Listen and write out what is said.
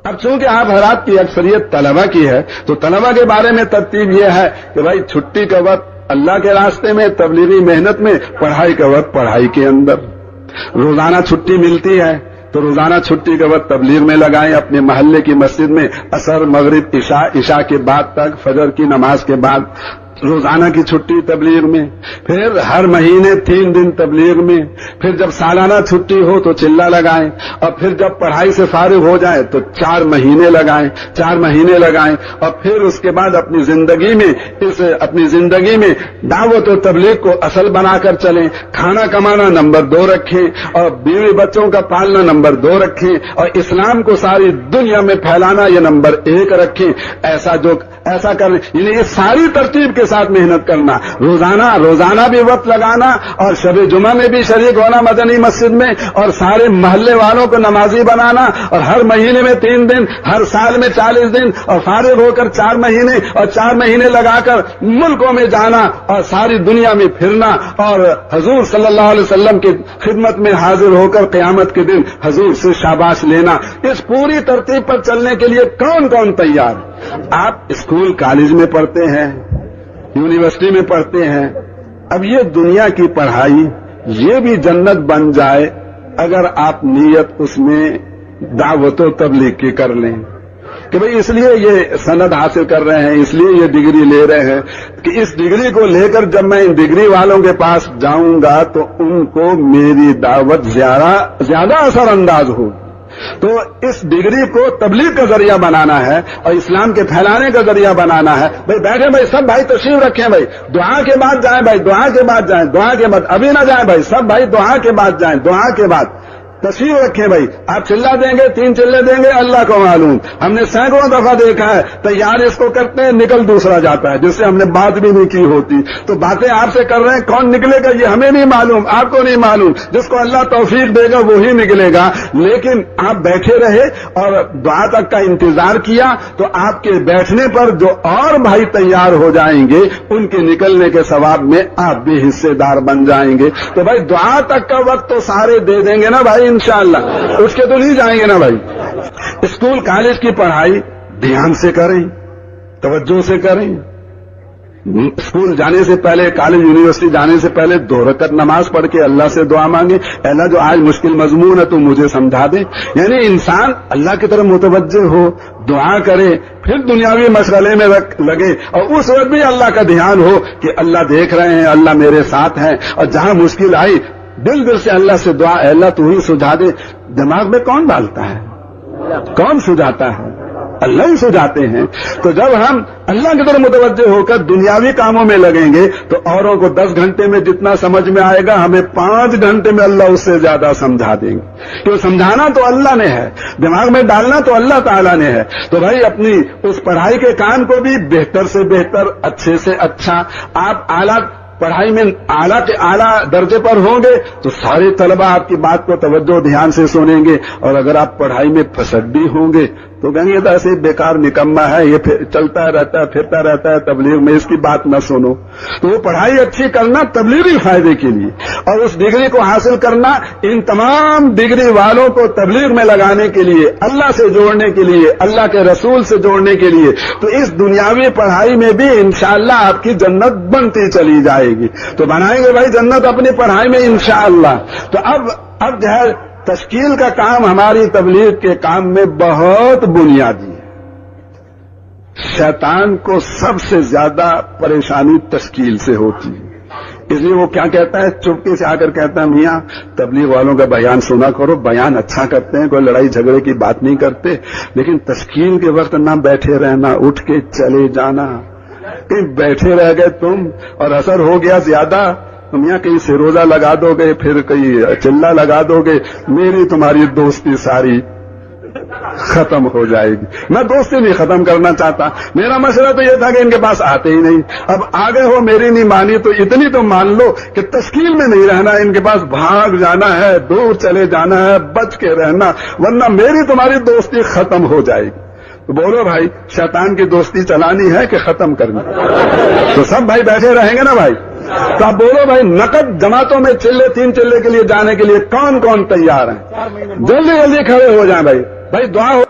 اب چونکہ آپ حضرات کی اکثریت طلبہ کی ہے تو طلبہ کے بارے میں ترتیب یہ ہے کہ بھائی چھٹی کا وقت اللہ کے راستے میں، تبلیغی محنت میں، پڑھائی کا وقت پڑھائی کے اندر. روزانہ چھٹی ملتی ہے تو روزانہ چھٹی کا وقت تبلیغ میں لگائیں، اپنے محلے کی مسجد میں عصر، مغرب، عشاء کے بعد تک، فجر کی نماز کے بعد روزانہ کی چھٹی تبلیغ میں، پھر ہر مہینے 3 دن تبلیغ میں، پھر جب سالانہ چھٹی ہو تو چلہ لگائیں، اور پھر جب پڑھائی سے فارغ ہو جائے تو 4 مہینے لگائیں، اور پھر اس کے بعد اپنی زندگی میں دعوت و تبلیغ کو اصل بنا کر چلیں. کھانا کمانا نمبر 2 رکھیں، اور بیوی بچوں کا پالنا نمبر 2 رکھیں، اور اسلام کو ساری دنیا میں پھیلانا یہ نمبر 1 رکھیں. ایسا کریں، یعنی یہ ساری ترتیب کے ساتھ محنت کرنا، روزانہ بھی وقت لگانا، اور شب جمعہ میں بھی شریک ہونا مدنی مسجد میں، اور سارے محلے والوں کو نمازی بنانا، اور ہر مہینے میں 3 دن، ہر سال میں 40 دن، اور فارغ ہو کر 4 مہینے، اور 4 مہینے لگا کر ملکوں میں جانا اور ساری دنیا میں پھرنا، اور حضور صلی اللہ علیہ وسلم کی خدمت میں حاضر ہو کر قیامت کے دن حضور سے شاباش لینا. اس پوری ترتیب پر چلنے کے لیے کون تیار ہے؟ آپ اسکول کالج میں پڑھتے ہیں، یونیورسٹی میں پڑھتے ہیں. اب یہ دنیا کی پڑھائی یہ بھی جنت بن جائے اگر آپ نیت اس میں دعوت و تبلیغ کی کر لیں کہ بھئی اس لیے یہ سند حاصل کر رہے ہیں، اس لیے یہ ڈگری لے رہے ہیں کہ اس ڈگری کو لے کر جب میں ان ڈگری والوں کے پاس جاؤں گا تو ان کو میری دعوت زیادہ اثر انداز ہو. تو اس ڈگری کو تبلیغ کا ذریعہ بنانا ہے اور اسلام کے پھیلانے کا ذریعہ بنانا ہے. بھائی بیٹھے بھائی، سب بھائی تشریف رکھیں بھائی، دعا کے بعد جائیں بھائی، دعا کے بعد جائیں، دعا کے بعد ابھی نہ جائیں بھائی، سب بھائی دعا کے بعد جائیں، دعا کے بعد تشریف رکھیں بھائی. آپ چلہ دیں گے، 3 چلے دیں گے، اللہ کو معلوم. ہم نے سینکڑوں دفعہ دیکھا ہے تیار اس کو کرتے ہیں، نکل دوسرا جاتا ہے جس سے ہم نے بات بھی نہیں کی ہوتی. تو باتیں آپ سے کر رہے ہیں، کون نکلے گا یہ ہمیں نہیں معلوم، آپ کو نہیں معلوم. جس کو اللہ توفیق دے گا وہی نکلے گا. لیکن آپ بیٹھے رہے اور دعا تک کا انتظار کیا تو آپ کے بیٹھنے پر جو اور بھائی تیار ہو جائیں گے ان کے نکلنے کے ثواب میں آپ بھی حصے دار بن جائیں گے. تو بھائی دعا تک کا وقت تو سارے دے دیں گے نا بھائی انشاءاللہ، اس کے تو نہیں جائیں گے نا بھائی. اسکول کالج کی پڑھائی دھیان سے کریں، توجہ سے کریں. اسکول جانے سے پہلے، کالج یونیورسٹی جانے سے پہلے 2 رکعت نماز پڑھ کے اللہ سے دعا مانگے، اللہ جو آج مشکل مضمون ہے تو مجھے سمجھا دے. یعنی انسان اللہ کی طرف متوجہ ہو، دعا کرے، پھر دنیاوی مشغلے میں لگے، اور اس وقت بھی اللہ کا دھیان ہو کہ اللہ دیکھ رہے ہیں، اللہ میرے ساتھ ہیں. اور جہاں مشکل آئی دل سے اللہ سے دعا، اے اللہ تو ہی سجھا دے. دماغ میں کون ڈالتا ہے؟ کون سجھاتا ہے؟ اللہ ہی سجھاتے ہیں. تو جب ہم اللہ کی طرف متوجہ ہو کر دنیاوی کاموں میں لگیں گے تو اوروں کو 10 گھنٹے میں جتنا سمجھ میں آئے گا ہمیں 5 گھنٹے میں اللہ اس سے زیادہ سمجھا دیں گے. کیوں؟ سمجھانا تو اللہ نے ہے، دماغ میں ڈالنا تو اللہ تعالیٰ نے ہے. تو بھائی اپنی اس پڑھائی کے کام کو بھی بہتر سے بہتر، اچھے سے اچھا. آپ پڑھائی میں اعلیٰ درجے پر ہوں گے تو سارے طلبہ آپ کی بات کو توجہ دھیان سے سنیں گے. اور اگر آپ پڑھائی میں پھسٹ بھی ہوں گے تو کہیں گے تو ایسے بیکار نکما ہے، یہ چلتا رہتا ہے، پھرتا رہتا ہے تبلیغ میں، اس کی بات نہ سنو. تو وہ پڑھائی اچھی کرنا تبلیغی فائدے کے لیے، اور اس ڈگری کو حاصل کرنا ان تمام ڈگری والوں کو تبلیغ میں لگانے کے لیے، اللہ سے جوڑنے کے لیے، اللہ کے رسول سے جوڑنے کے لیے. تو اس دنیاوی پڑھائی میں بھی انشاءاللہ آپ کی جنت بنتی چلی جائے گی. تو بنائیں گے بھائی جنت اپنی پڑھائی میں انشاءاللہ. تو اب جو ہے تشکیل کا کام ہماری تبلیغ کے کام میں بہت بنیادی ہے. شیطان کو سب سے زیادہ پریشانی تشکیل سے ہوتی ہے. اس لیے وہ کیا کہتا ہے، چپکے سے آ کر کہتا ہے میاں تبلیغ والوں کا بیان سنا کرو، بیان اچھا کرتے ہیں، کوئی لڑائی جھگڑے کی بات نہیں کرتے، لیکن تشکیل کے وقت نہ بیٹھے رہنا، اٹھ کے چلے جانا. کہیں بیٹھے رہ گئے تم اور اثر ہو گیا زیادہ تو میاں کہیں سے روزہ لگا دو گے، پھر کہیں چلہ لگا دو گے، میری تمہاری دوستی ساری ختم ہو جائے گی. میں دوستی نہیں ختم کرنا چاہتا، میرا مشورہ تو یہ تھا کہ ان کے پاس آتے ہی نہیں. اب آگے ہو، میری نہیں مانی تو اتنی تو مان لو کہ تشکیل میں نہیں رہنا، ان کے پاس بھاگ جانا ہے، دور چلے جانا ہے، بچ کے رہنا، ورنہ میری تمہاری دوستی ختم ہو جائے گی. تو بولو بھائی شیطان کی دوستی چلانی ہے کہ ختم کرنی؟ تو سب بھائی بیٹھے رہیں گے نا بھائی. تو آپ بولو بھائی نقد جماعتوں میں 3 چلے کے لیے جانے کے لیے کون کون تیار ہیں؟ جلدی جلدی کھڑے ہو جائیں بھائی. بھائی دعا ہو.